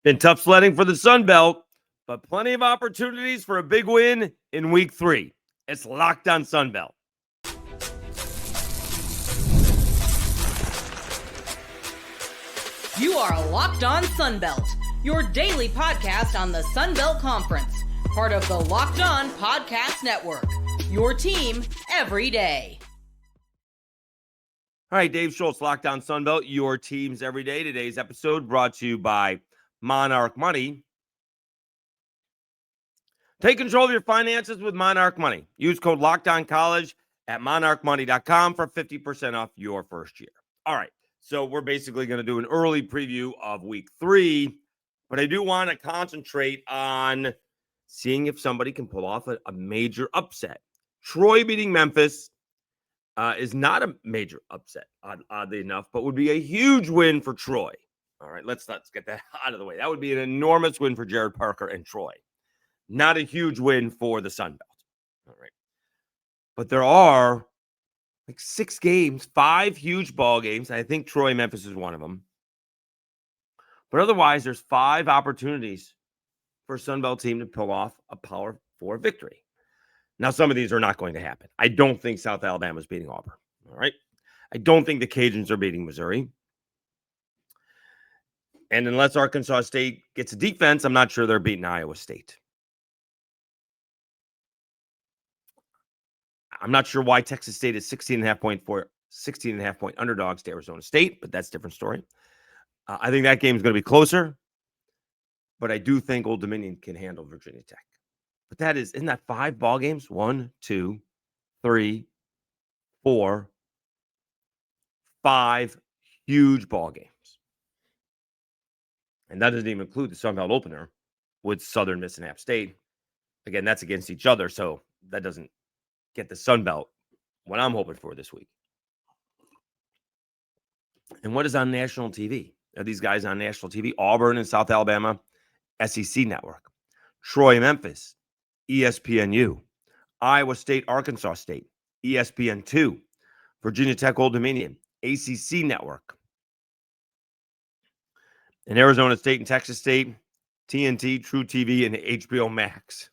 Been tough sledding for the Sun Belt, but plenty of opportunities for a big win in week 3. It's Locked on Sun Belt. You are Locked on Sun Belt, your daily podcast on the Sun Belt Conference, part of the Locked on Podcast Network, your team every day. All right, Dave Schultz, Locked on Sun Belt, your teams every day. Today's episode brought to you by Monarch Money. Take control of your finances with Monarch Money. Use code LOCKEDONCollege at monarchmoney.com for 50% off your first year. All right, so we're basically going to do an early preview of week 3, but I do want to concentrate on seeing if somebody can pull off a major upset. Troy beating Memphis is not a major upset, oddly enough, but would be a huge win for Troy. All right, let's get that out of the way. That would be an enormous win for Jared Parker and Troy. Not a huge win for the Sun Belt. All right. But there are like 6 games, 5 huge ball games. I think Troy Memphis is one of them. But otherwise, there's 5 opportunities for a Sun Belt team to pull off a Power 4 victory. Now, some of these are not going to happen. I don't think South Alabama is beating Auburn. All right. I don't think the Cajuns are beating Missouri. And unless Arkansas State gets a defense, I'm not sure they're beating Iowa State. I'm not sure why Texas State is 16.5 point underdogs to Arizona State, but that's a different story. I think that game is going to be closer, but I do think Old Dominion can handle Virginia Tech. But isn't that 5 ball games? 1, 2, 3, 4, 5 huge ball games. And that doesn't even include the Sun Belt opener with Southern Miss and App State. Again, that's against each other, so that doesn't get the Sun Belt what I'm hoping for this week. And what is on national TV? Are these guys on national TV? Auburn and South Alabama, SEC Network. Troy, Memphis, ESPNU. Iowa State, Arkansas State, ESPN2. Virginia Tech, Old Dominion, ACC Network. And Arizona State and Texas State, TNT, True TV, and HBO Max.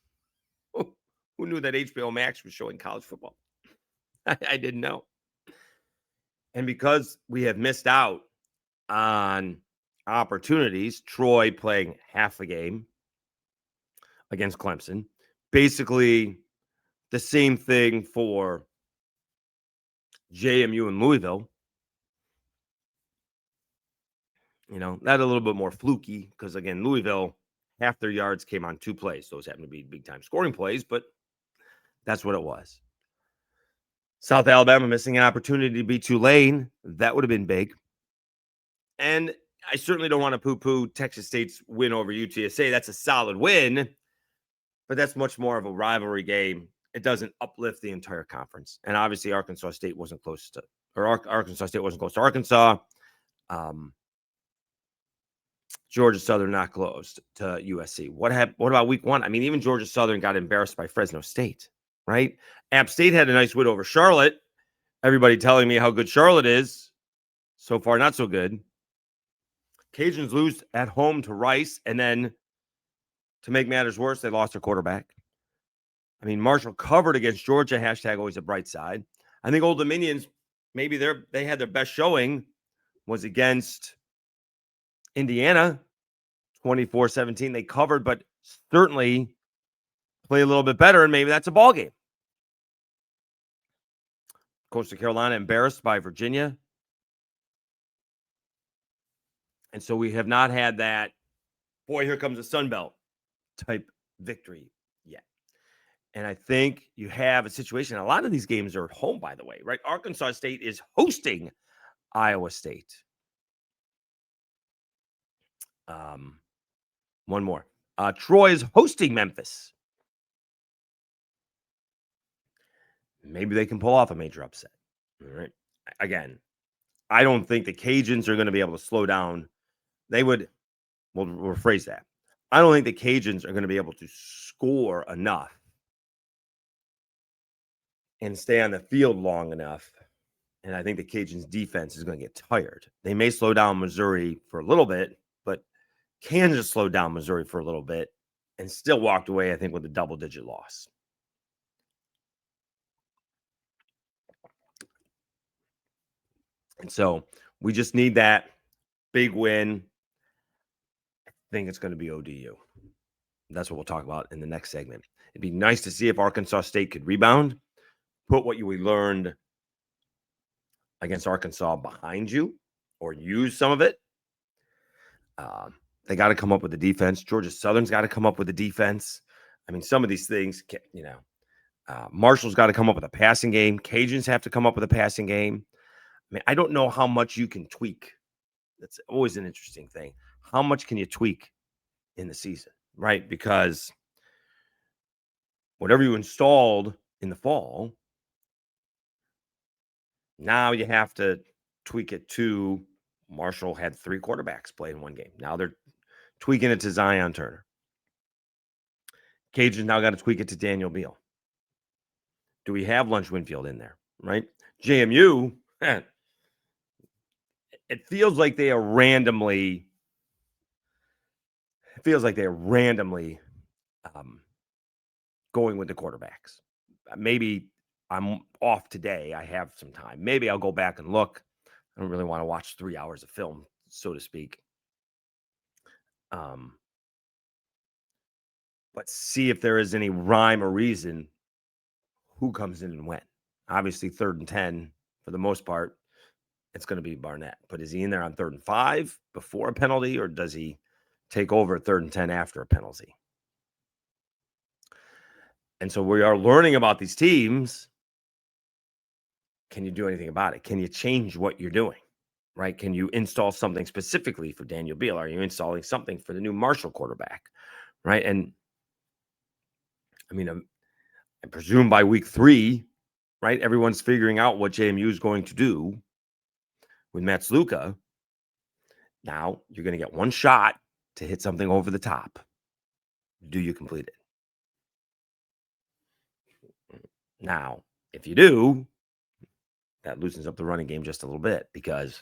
Oh, who knew that HBO Max was showing college football? I didn't know. And because we have missed out on opportunities, Troy playing half the game against Clemson, basically the same thing for JMU and Louisville. You know, that a little bit more fluky because, again, Louisville, half their yards came on 2 plays. Those happen to be big-time scoring plays, but that's what it was. South Alabama missing an opportunity to beat Tulane. That would have been big. And I certainly don't want to poo-poo Texas State's win over UTSA. That's a solid win, but that's much more of a rivalry game. It doesn't uplift the entire conference. And obviously, Arkansas State wasn't close to Arkansas. Georgia Southern not close to USC. What about week 1? I mean, even Georgia Southern got embarrassed by Fresno State, right? App State had a nice win over Charlotte. Everybody telling me how good Charlotte is. So far, not so good. Cajuns lose at home to Rice, and then to make matters worse, they lost their quarterback. I mean, Marshall covered against Georgia, hashtag always a bright side. I think Old Dominions, maybe they had their best showing was against Indiana, 24-17. They covered, but certainly play a little bit better, and maybe that's a ball game. Coastal Carolina embarrassed by Virginia. And so we have not had that, boy, here comes the Sun Belt type victory yet. And I think you have a situation. A lot of these games are at home, by the way, right? Arkansas State is hosting Iowa State. One more. Troy is hosting Memphis. Maybe they can pull off a major upset. All right. Again, I don't think the Cajuns are going to be able to slow down. We'll rephrase that. I don't think the Cajuns are going to be able to score enough and stay on the field long enough. And I think the Cajuns defense is going to get tired. They may slow down Missouri for a little bit, but Kansas slowed down Missouri for a little bit and still walked away, I think, with a double-digit loss. And so we just need that big win. I think it's going to be ODU. That's what we'll talk about in the next segment. It'd be nice to see if Arkansas State could rebound, put what we learned against Arkansas behind you, or use some of it. They got to come up with a defense. Georgia Southern's got to come up with a defense. I mean, some of these things, Marshall's got to come up with a passing game. Cajuns have to come up with a passing game. I mean, I don't know how much you can tweak. That's always an interesting thing. How much can you tweak in the season, right? Because whatever you installed in the fall, now you have to tweak it to Marshall had 3 quarterbacks play in one game. Now they're tweaking it to Zion Turner. Cajuns now got to tweak it to Daniel Beal. Do we have Lunch Winfield in there, right? JMU, it feels like they are randomly going with the quarterbacks. Maybe I'm off today. I have some time. Maybe I'll go back and look. I don't really want to watch 3 hours of film, so to speak. But see if there is any rhyme or reason who comes in and when. Obviously, 3rd and 10, for the most part, it's going to be Barnett. But is he in there on 3rd and 5 before a penalty, or does he take over at 3rd and 10 after a penalty? And so we are learning about these teams. Can you do anything about it? Can you change what you're doing, right? Can you install something specifically for Daniel Beal? Are you installing something for the new Marshall quarterback, right? And I mean, I presume by week 3, right, everyone's figuring out what JMU is going to do with Matsluka. Now you're going to get one shot to hit something over the top. Do you complete it? Now, if you do, that loosens up the running game just a little bit because,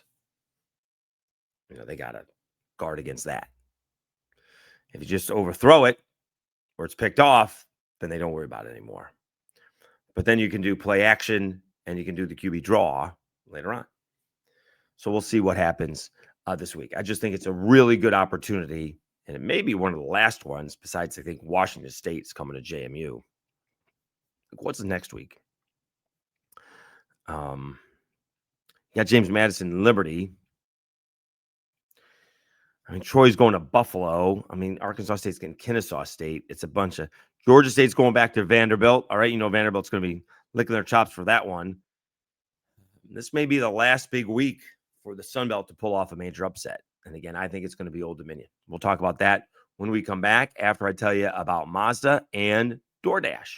they got to guard against that. If you just overthrow it or it's picked off, then they don't worry about it anymore. But then you can do play action and you can do the QB draw later on. So we'll see what happens this week. I just think it's a really good opportunity, and it may be one of the last ones besides, I think, Washington State's coming to JMU. What's the next week? Got James Madison and Liberty. I mean, Troy's going to Buffalo. I mean, Arkansas State's getting Kennesaw State. It's a bunch of Georgia State's going back to Vanderbilt. All right, Vanderbilt's going to be licking their chops for that one. This may be the last big week for the Sun Belt to pull off a major upset. And again, I think it's going to be Old Dominion. We'll talk about that when we come back after I tell you about Mazda and DoorDash.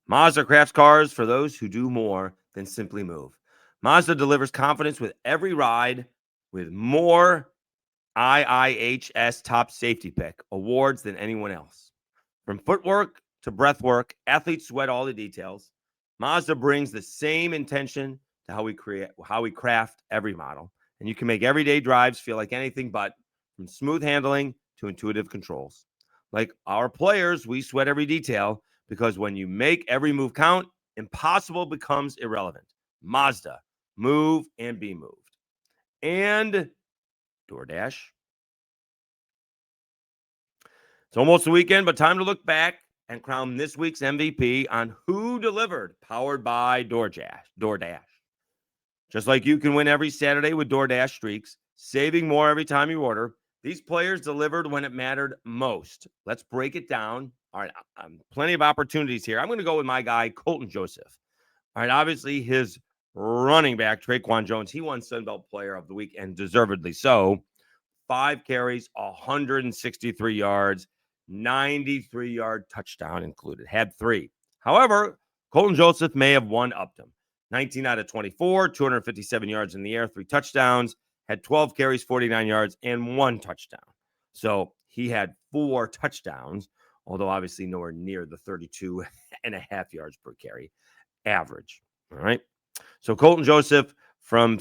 Mazda crafts cars for those who do more than simply move. Mazda delivers confidence with every ride with more IIHS Top Safety Pick awards than anyone else. From footwork to breathwork, athletes sweat all the details. Mazda brings the same intention to how we craft every model. And you can make everyday drives feel like anything but, from smooth handling to intuitive controls. Like our players, we sweat every detail, because when you make every move count, impossible becomes irrelevant. Mazda, move and be moved. And DoorDash. It's almost the weekend, but time to look back and crown this week's MVP on Who Delivered, powered by DoorDash. Just like you can win every Saturday with DoorDash streaks, saving more every time you order, these players delivered when it mattered most. Let's break it down. All right, plenty of opportunities here. I'm going to go with my guy, Colton Joseph. All right, obviously his running back, Traquan Jones, he won Sun Belt Player of the Week, and deservedly so. 5 carries, 163 yards, 93-yard touchdown included. Had 3. However, Colton Joseph may have one upped him. 19 out of 24, 257 yards in the air, 3 touchdowns, had 12 carries, 49 yards, and 1 touchdown. So he had 4 touchdowns, although obviously nowhere near the 32 and a half yards per carry average. All right. So Colton Joseph from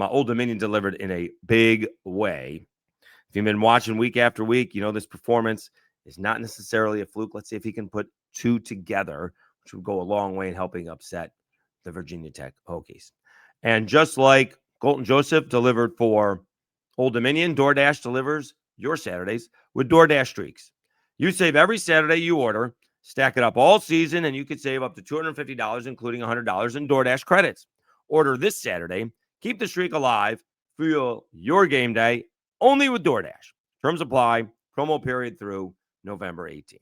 Old Dominion delivered in a big way. If you've been watching week after week, you know this performance is not necessarily a fluke. Let's see if he can put two together, which would go a long way in helping upset the Virginia Tech Hokies. And just like Colton Joseph delivered for Old Dominion, DoorDash delivers your Saturdays with DoorDash streaks. You save every Saturday you order, stack it up all season, and you could save up to $250, including $100 in DoorDash credits. Order this Saturday. Keep the streak alive. Fuel your game day only with DoorDash. Terms apply. Promo period through November 18th.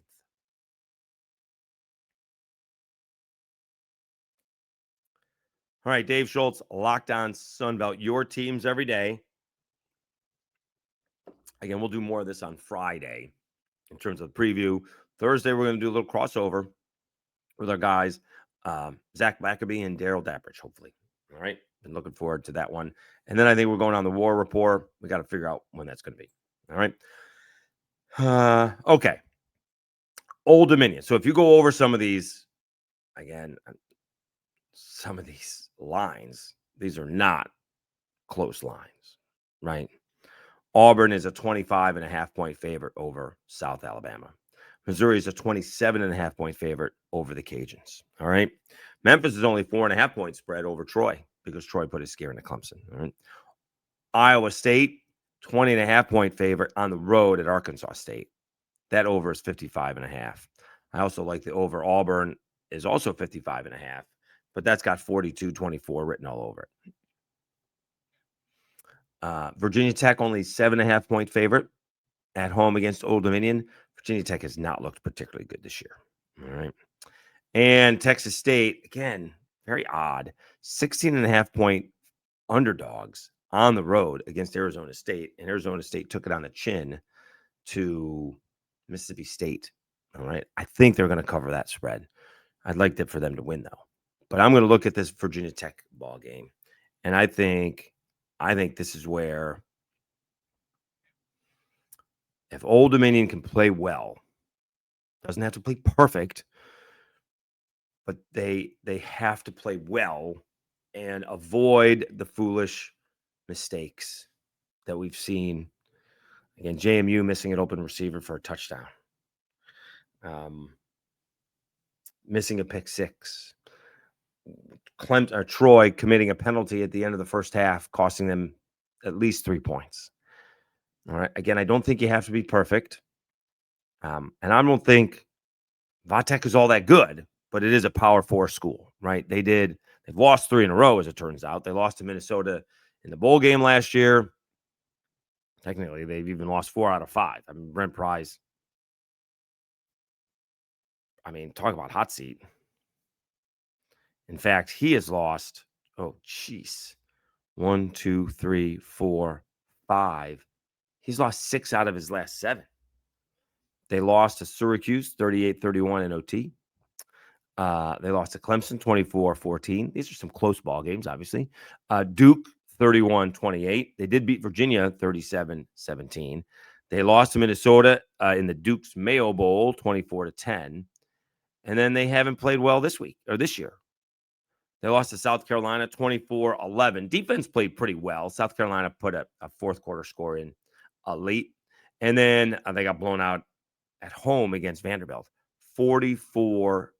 All right, Dave Schultz, Locked On Sunbelt, your teams every day. Again, we'll do more of this on Friday in terms of the preview. Thursday, we're going to do a little crossover with our guys, Zach Maccabee and Daryl Dappridge, hopefully. All right. Been looking forward to that one. And then I think we're going on the War Report. We got to figure out when that's going to be. All right. Okay. Old Dominion. So if you go over some of these, again, some of these lines, these are not close lines, right? Auburn is a 25.5-point favorite over South Alabama. Missouri is a 27.5-point favorite over the Cajuns. All right. Memphis is only 4.5-point spread over Troy because Troy put his scare into Clemson. All right. Iowa State, 20.5-point favorite on the road at Arkansas State. That over is 55.5. I also like the over. Auburn is also 55.5, but that's got 42-24 written all over it. Virginia Tech, only 7.5-point favorite at home against Old Dominion. Virginia Tech has not looked particularly good this year. All right. And Texas State, again, very odd. 16.5-point underdogs on the road against Arizona State. And Arizona State took it on the chin to Mississippi State. All right. I think they're going to cover that spread. I'd like it for them to win, though. But I'm going to look at this Virginia Tech ball game. And I think this is where if Old Dominion can play well, doesn't have to play perfect, but they have to play well and avoid the foolish mistakes that we've seen. Again, JMU missing an open receiver for a touchdown. Missing a pick six. Troy committing a penalty at the end of the first half, costing them at least 3 points. All right. Again, I don't think you have to be perfect. And I don't think Vatek is all that good, but it is a Power 4 school, right? They've lost 3 in a row, as it turns out. They lost to Minnesota in the bowl game last year. Technically, they've even lost 4 out of 5. I mean, Brent Pryce. I mean, talk about hot seat. In fact, he has lost, 1, 2, 3, 4, 5. He's lost 6 out of his last 7. They lost to Syracuse 38-31 in OT. They lost to Clemson 24-14. These are some close ball games, obviously. Duke 31-28. They did beat Virginia 37-17. They lost to Minnesota in the Duke's Mayo Bowl 24-10. And then they haven't played well this year. They lost to South Carolina 24-11. Defense played pretty well. South Carolina put a fourth quarter score in late. And then they got blown out at home against Vanderbilt 44-20.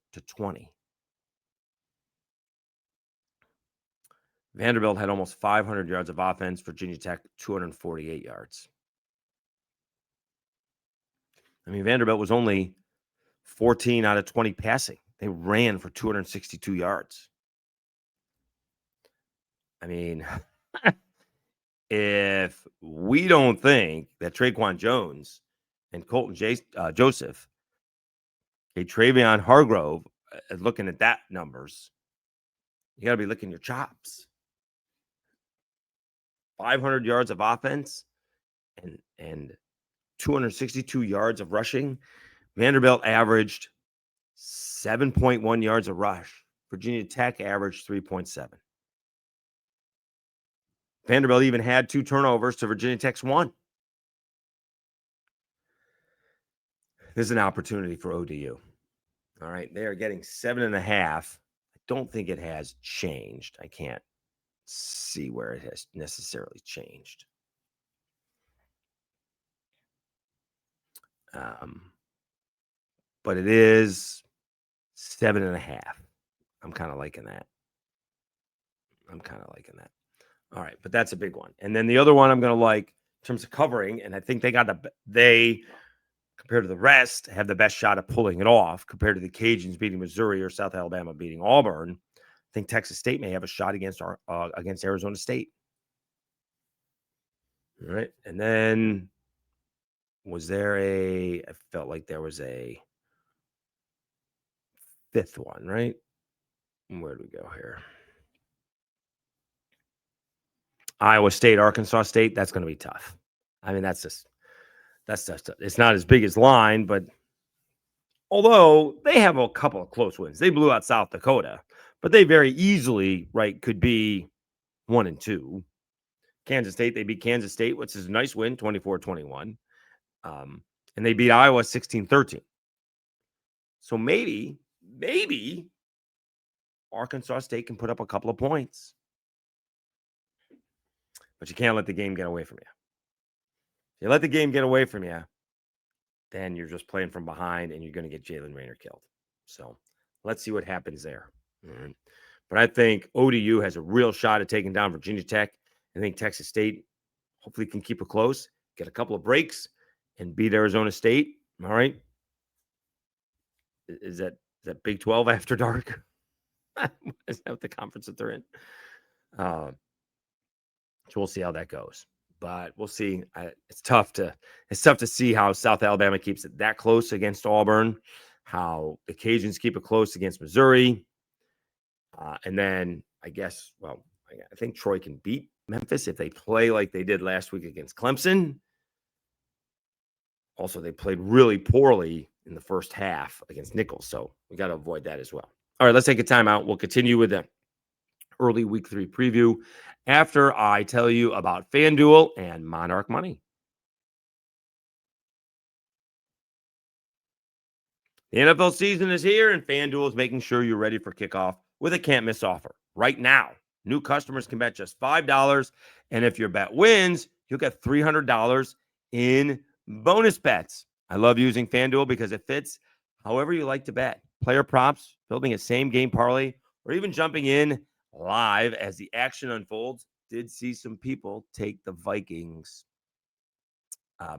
Vanderbilt had almost 500 yards of offense. Virginia Tech, 248 yards. I mean, Vanderbilt was only 14 out of 20 passing. They ran for 262 yards. I mean, if we don't think that Traquan Jones and Colton Joseph, Travion Hargrove, looking at that numbers, you got to be licking your chops. 500 yards of offense and 262 yards of rushing. Vanderbilt averaged 7.1 yards a rush. Virginia Tech averaged 3.7. Vanderbilt even had 2 turnovers to Virginia Tech's 1. This is an opportunity for ODU. All right. They are getting 7.5. I don't think it has changed. I can't see where it has necessarily changed. But it is 7.5. I'm kind of liking that. All right, but that's a big one. And then the other one I'm going to like in terms of covering, and I think they compared to the rest have the best shot of pulling it off compared to the Cajuns beating Missouri or South Alabama beating Auburn. I think Texas State may have a shot against Arizona State. All right, and then I felt like there was a fifth one, right? Where do we go here? Iowa State, Arkansas State. That's going to be tough. I mean, that's just it's not as big as line, but although they have a couple of close wins, they blew out South Dakota, but they very easily, right, could be 1-2. Kansas State, they beat Kansas State, which is a nice win, 24-21. And they beat Iowa 16-13. So maybe Arkansas State can put up a couple of points. But you can't let the game get away from you. If you let the game get away from you, then you're just playing from behind and you're going to get Jalen Raynor killed. So let's see what happens there. Mm-hmm. But I think ODU has a real shot at taking down Virginia Tech. I think Texas State hopefully can keep it close, get a couple of breaks, and beat Arizona State. All right. Is that Big 12 after dark? Is that the conference that they're in? So we'll see how that goes. But we'll see. It's tough to see how South Alabama keeps it that close against Auburn, how the Cajuns keep it close against Missouri. And then I guess, I think Troy can beat Memphis if they play like they did last week against Clemson. Also, they played really poorly in the first half against Nichols, so we got to avoid that as well. All right, let's take a timeout. We'll continue with the early week 3 preview after I tell you about FanDuel and Monarch Money. The NFL season is here, and FanDuel is making sure you're ready for kickoff with a can't-miss offer. Right now, new customers can bet just $5, and if your bet wins, you'll get $300 in bonus bets. I love using FanDuel because it fits however you like to bet. Player props, building a same-game parlay, or even jumping in live as the action unfolds. Did see some people take the Vikings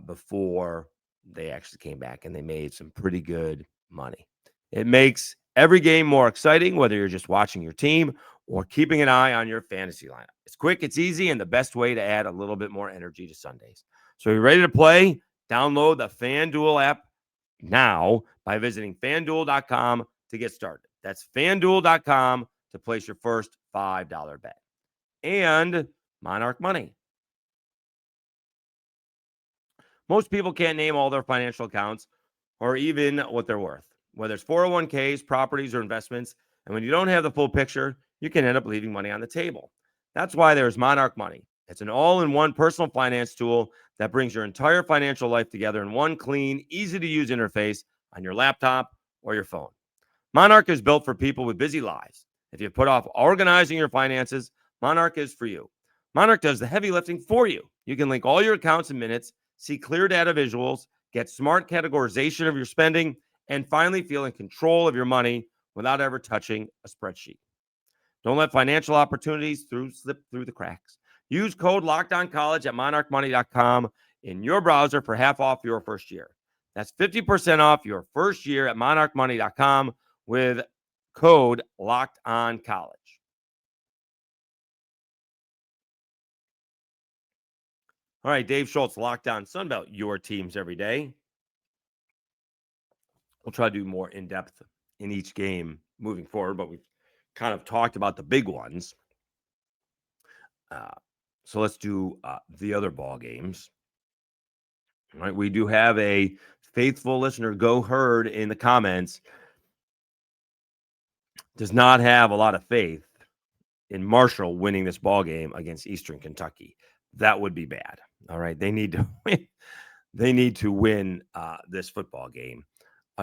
before they actually came back, and they made some pretty good money. It makes every game more exciting, whether you're just watching your team or keeping an eye on your fantasy lineup. It's quick, it's easy, and the best way to add a little bit more energy to Sundays. So you're ready to play? Download the FanDuel app now by visiting FanDuel.com to get started. That's FanDuel.com to place your first $5 bet. And Monarch Money. Most people can't name all their financial accounts or even what they're worth, whether it's 401ks, properties, or investments. And when you don't have the full picture, you can end up leaving money on the table. That's why there's Monarch Money. It's an all-in-one personal finance tool that brings your entire financial life together in one clean, easy-to-use interface on your laptop or your phone. Monarch is built for people with busy lives. If you put off organizing your finances, Monarch is for you. Monarch does the heavy lifting for you. You can link all your accounts in minutes, see clear data visuals, get smart categorization of your spending, and finally feel in control of your money without ever touching a spreadsheet. Don't let financial opportunities slip through the cracks. Use code LOCKEDONCollege at monarchmoney.com in your browser for half off your first year. That's 50% off your first year at monarchmoney.com with code LOCKEDONCollege. All right, Dave Schultz, Locked On Sunbelt, your teams every day. We'll try to do more in-depth in each game moving forward, but we've kind of talked about the big ones. So let's do the other ball games. All right, we do have a faithful listener, Go Herd, in the comments. Does not have a lot of faith in Marshall winning this ball game against Eastern Kentucky. That would be bad. All right, they need to win. They need to win this football game.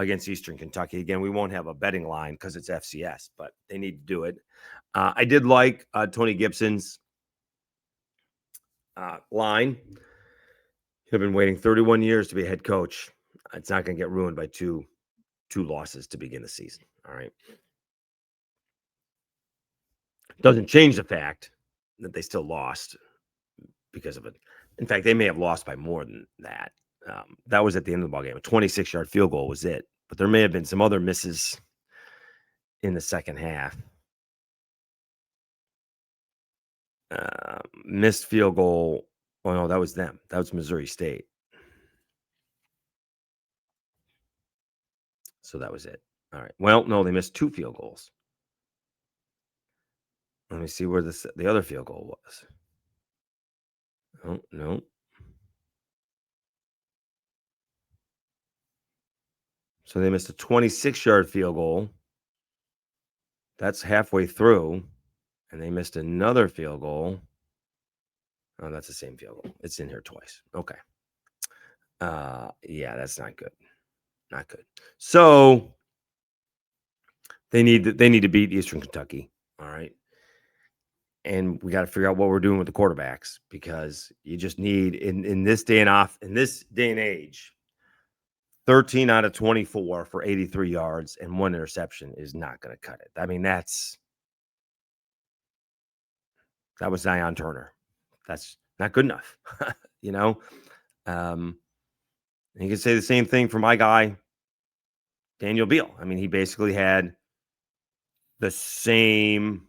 against Eastern Kentucky. Again, we won't have a betting line because it's FCS, but they need to do it. I did like Tony Gibson's line. He'd been waiting 31 years to be a head coach. It's not going to get ruined by two losses to begin the season. All right. Doesn't change the fact that they still lost because of it. In fact, they may have lost by more than that. That was at the end of the ballgame. A 26-yard field goal was it. But there may have been some other misses in the second half. Missed field goal. Oh, no, that was them. That was Missouri State. So that was it. All right. Well, no, they missed 2 field goals. Let me see where the other field goal was. Oh, no. So they missed a 26-yard field goal. That's halfway through. And they missed another field goal. Oh, that's the same field goal. It's in here twice. Okay. Yeah, that's not good. Not good. So they need to beat Eastern Kentucky. All right. And we got to figure out what we're doing with the quarterbacks, because you just need in this day and age, 13 out of 24 for 83 yards and 1 interception is not going to cut it. I mean, that was Zion Turner. That's not good enough. You know, you can say the same thing for my guy, Daniel Beal. I mean, he basically had the same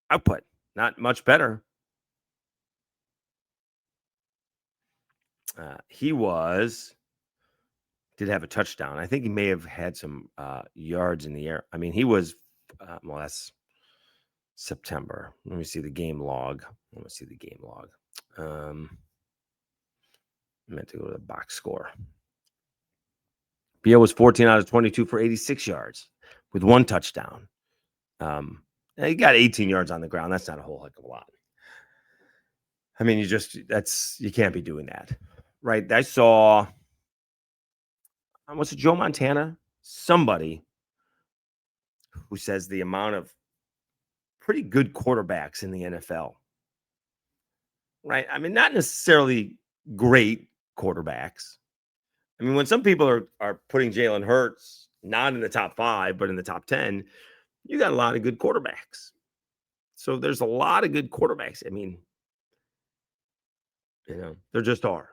output, not much better. He did have a touchdown. I think he may have had some yards in the air. I mean, he was, well, that's September. Let me see the game log. I meant to go to the box score. Beal was 14 out of 22 for 86 yards with 1 touchdown. He got 18 yards on the ground. That's not a whole heck of a lot. I mean, you can't be doing that, right? I saw, was it Joe Montana? Somebody who says the amount of pretty good quarterbacks in the NFL, right? I mean, not necessarily great quarterbacks. I mean, when some people are putting Jalen Hurts not in the top 5, but in the top 10, you got a lot of good quarterbacks. So there's a lot of good quarterbacks. I mean, there just are.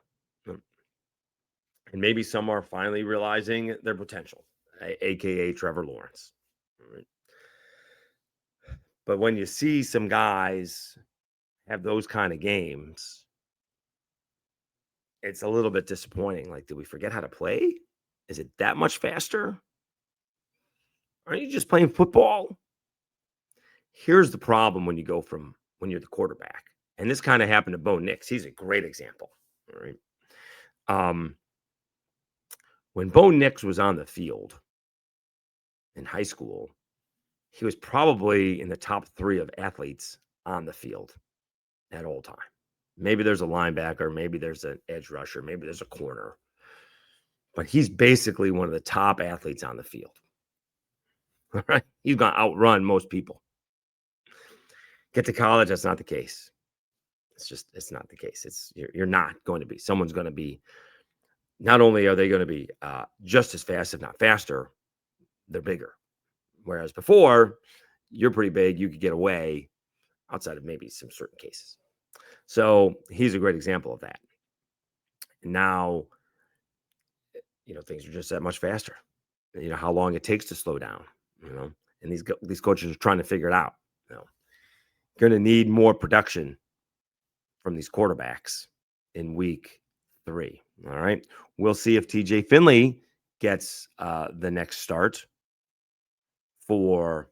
And maybe some are finally realizing their potential, a.k.a. Trevor Lawrence. Right? But when you see some guys have those kind of games, it's a little bit disappointing. Like, did we forget how to play? Is it that much faster? Aren't you just playing football? Here's the problem when you're the quarterback. And this kind of happened to Bo Nix. He's a great example. All right. When Bo Nix was on the field in high school, he was probably in the top 3 of athletes on the field at all time. Maybe there's a linebacker, maybe there's an edge rusher, maybe there's a corner. But he's basically one of the top athletes on the field. All right. He's going to outrun most people. Get to college, that's not the case. It's not the case. You're not going to be. Someone's going to be. Not only are they going to be just as fast, if not faster, they're bigger. Whereas before, you're pretty big, you could get away outside of maybe some certain cases. So he's a great example of that. Now, things are just that much faster. How long it takes to slow down, and these coaches are trying to figure it out. Going to need more production from these quarterbacks in week 3. All right. We'll see if TJ Finley gets the next start for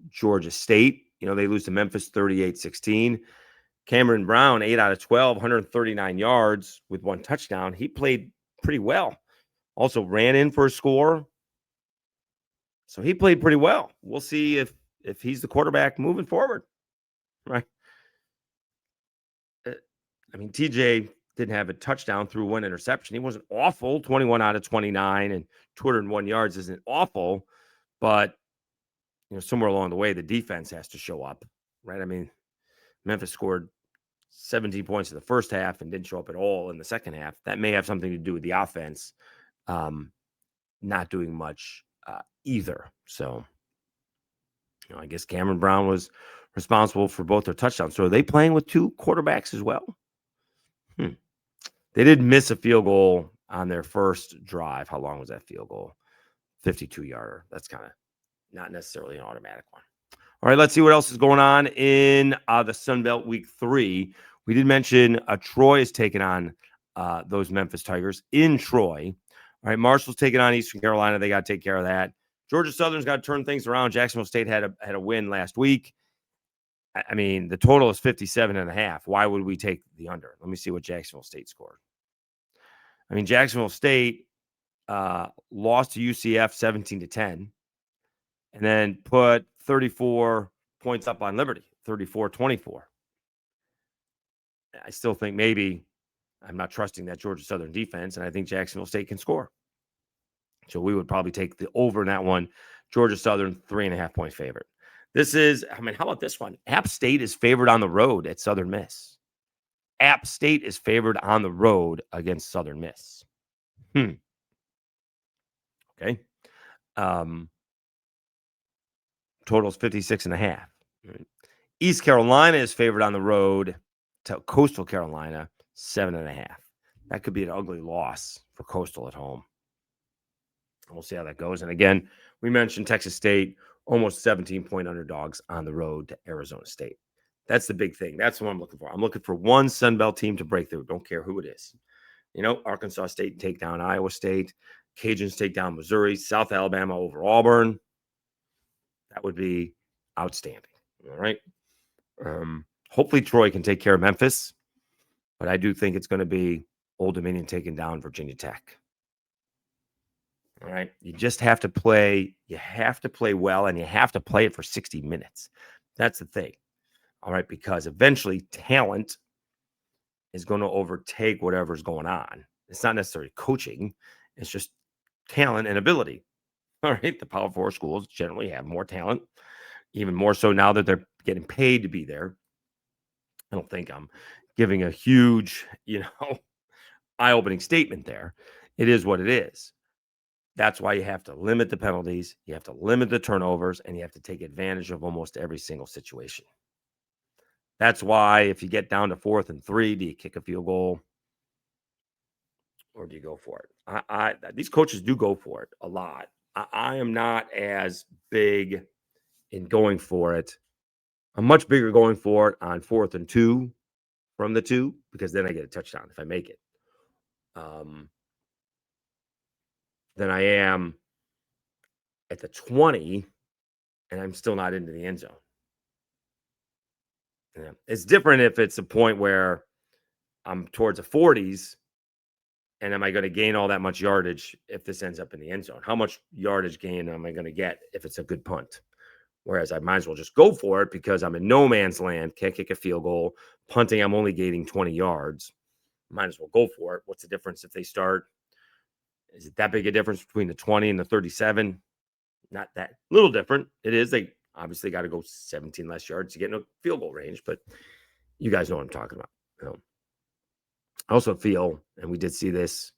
Georgia State. They lose to Memphis 38-16. Cameron Brown, 8 out of 12, 139 yards with 1 touchdown. He played pretty well. Also ran in for a score. So he played pretty well. We'll see if he's the quarterback moving forward. Right. I mean, TJ didn't have a touchdown, threw one interception. He wasn't awful. 21 out of 29 and 201 yards isn't awful, but somewhere along the way, the defense has to show up, right? I mean, Memphis scored 17 points in the first half and didn't show up at all in the second half. That may have something to do with the offense not doing much either. So, I guess Cameron Brown was responsible for both their touchdowns. So are they playing with two quarterbacks as well? They did miss a field goal on their first drive. How long was that field goal? 52-yarder. That's kind of not necessarily an automatic one. All right, let's see what else is going on in the Sun Belt Week 3. We did mention Troy is taking on those Memphis Tigers in Troy. All right, Marshall's taking on Eastern Carolina. They got to take care of that. Georgia Southern's got to turn things around. Jacksonville State had a win last week. I mean, the total is 57.5. Why would we take the under? Let me see what Jacksonville State scored. I mean, Jacksonville State lost to UCF 17-10, and then put 34 points up on Liberty, 34-24. I still think maybe I'm not trusting that Georgia Southern defense, and I think Jacksonville State can score. So we would probably take the over in that one. Georgia Southern, 3.5-point favorite. This is, how about this one? App State is favored on the road at Southern Miss. App State is favored on the road against Southern Miss. Okay. Total's 56.5. East Carolina is favored on the road to Coastal Carolina, 7.5. That could be an ugly loss for Coastal at home. We'll see how that goes. And again, we mentioned Texas State, almost 17-point underdogs on the road to Arizona State. That's the big thing. That's what I'm looking for. I'm looking for one Sun Belt team to break through. Don't care who it is. Arkansas State take down Iowa State. Cajuns take down Missouri. South Alabama over Auburn. That would be outstanding. All right. Hopefully Troy can take care of Memphis, but I do think it's going to be Old Dominion taking down Virginia Tech. All right. You just have to play. You have to play well, and you have to play it for 60 minutes. That's the thing. All right. Because eventually talent is going to overtake whatever's going on. It's not necessarily coaching. It's just talent and ability. All right. The Power 4 schools generally have more talent, even more so now that they're getting paid to be there. I don't think I'm giving a huge, eye-opening statement there. It is what it is. That's why you have to limit the penalties, you have to limit the turnovers, and you have to take advantage of almost every single situation. That's why if you get down to 4th and 3, do you kick a field goal or do you go for it? These coaches do go for it a lot. I am not as big in going for it. I'm much bigger going for it on 4th and 2 from the 2, because then I get a touchdown if I make it. Than I am at the 20, and I'm still not into the end zone. Yeah. It's different if it's a point where I'm towards the 40s, and am I going to gain all that much yardage if this ends up in the end zone? How much yardage gain am I going to get if it's a good punt? Whereas I might as well just go for it because I'm in no man's land, can't kick a field goal. Punting, I'm only gaining 20 yards. Might as well go for it. What's the difference if they start? Is it that big a difference between the 20 and the 37? Not that little different. It is. They obviously got to go 17 less yards to get in a field goal range, but you guys know what I'm talking about. I also feel, and we did see this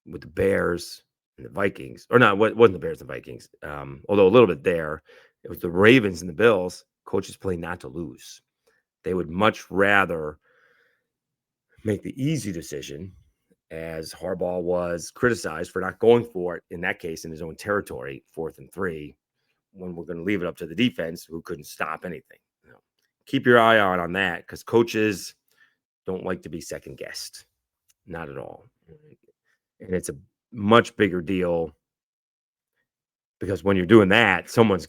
with the Bears and the Vikings, or not, it wasn't the Bears and Vikings, although a little bit there. It was the Ravens and the Bills. Coaches play not to lose. They would much rather make the easy decision, as Harbaugh was criticized for not going for it, in that case, in his own territory, 4th and 3, when we're going to leave it up to the defense who couldn't stop anything. Keep your eye on that, because coaches don't like to be second-guessed. Not at all. And it's a much bigger deal because when you're doing that, someone's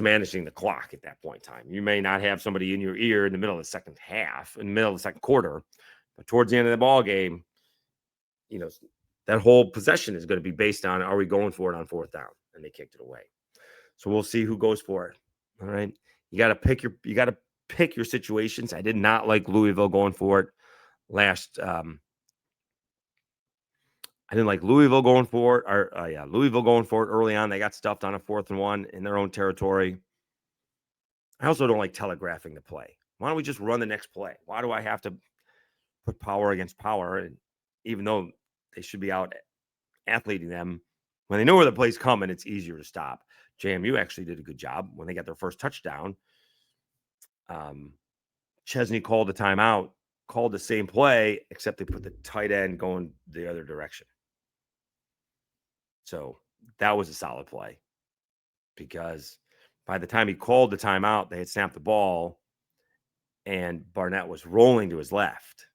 managing the clock at that point in time. You may not have somebody in your ear in the middle of the second half, in the middle of the second quarter, but towards the end of the ball game, that whole possession is going to be based on, are we going for it on 4th down? And they kicked it away. So we'll see who goes for it. All right. You got to pick your situations. I did not like Louisville going for it last. I didn't like Louisville going for it. Louisville going for it early on. They got stuffed on a 4th and 1 in their own territory. I also don't like telegraphing the play. Why don't we just run the next play? Why do I have to put power against power? And even though they should be out athleting them, when they know where the play's coming, it's easier to stop. JMU actually did a good job when they got their first touchdown. Chesney called the timeout, called the same play, except they put the tight end going the other direction. So that was a solid play because by the time he called the timeout, they had snapped the ball and Barnett was rolling to his left.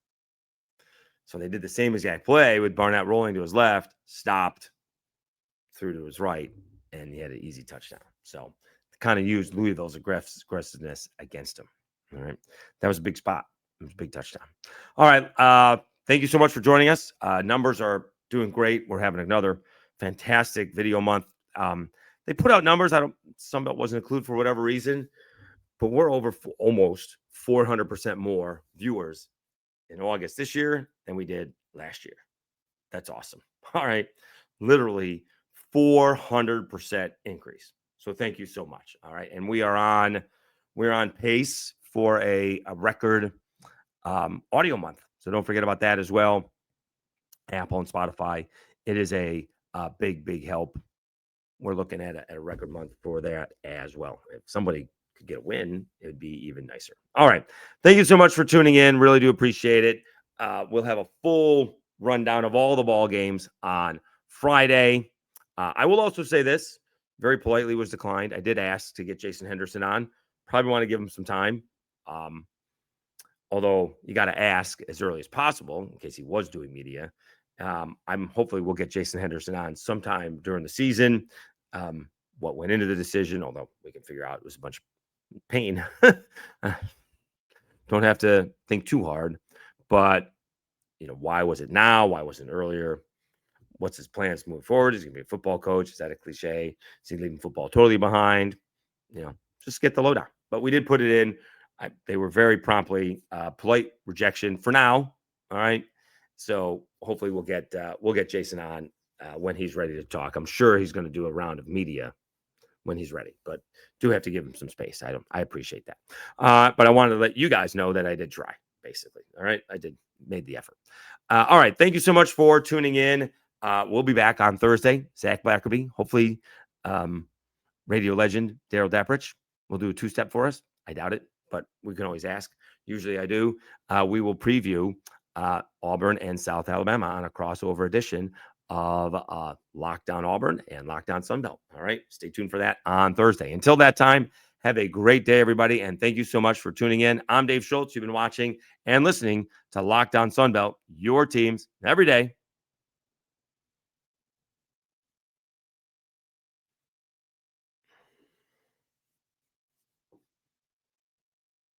So they did the same exact play with Barnett rolling to his left, stopped, threw to his right, and he had an easy touchdown. So kind of used Louisville's aggressiveness against him. All right. That was a big spot. It was a big touchdown. All right. Thank you so much for joining us. Numbers are doing great. We're having another fantastic video month. They put out numbers. Some of it wasn't included for whatever reason, but we're over almost 400% more viewers in August this year than we did last year. That's awesome. All right. Literally 400% increase. So thank you so much. All right. And we're on pace for a record audio month. So don't forget about that as well. Apple and Spotify. It is a big help. We're looking at a record month for that as well. If somebody could get a win, it would be even nicer. All right. Thank you so much for tuning in. Really do appreciate it. We'll have a full rundown of all the ball games on Friday. I will also say this, very politely was declined. I did ask to get Jason Henderson on. Probably want to give him some time. Although you got to ask as early as possible in case he was doing media. Hopefully we'll get Jason Henderson on sometime during the season. What went into the decision, although we can figure out it was a bunch of pain. Don't have to think too hard, but why was it now? Why wasn't it earlier? What's his plans moving forward? Is he going to be a football coach? Is that a cliche? Is he leaving football totally behind? Just get the lowdown. But we did put it in. They were very promptly polite rejection for now. All right. So hopefully we'll get Jason on when he's ready to talk. I'm sure he's going to do a round of media when he's ready, but do have to give him some space. I appreciate that. But I wanted to let you guys know that I did try, basically. All right. I made the effort. All right. Thank you so much for tuning in. We'll be back on Thursday. Zach Blackerby, hopefully radio legend Daryl Dapprich will do a 2-step for us. I doubt it, but we can always ask. Usually I do. We will preview Auburn and South Alabama on a crossover edition of Lockdown Auburn and Lockdown Sunbelt. All right. Stay tuned for that on Thursday. Until that time, have a great day, everybody. And thank you so much for tuning in. I'm Dave Schultz. You've been watching and listening to Lockdown Sunbelt, your teams every day,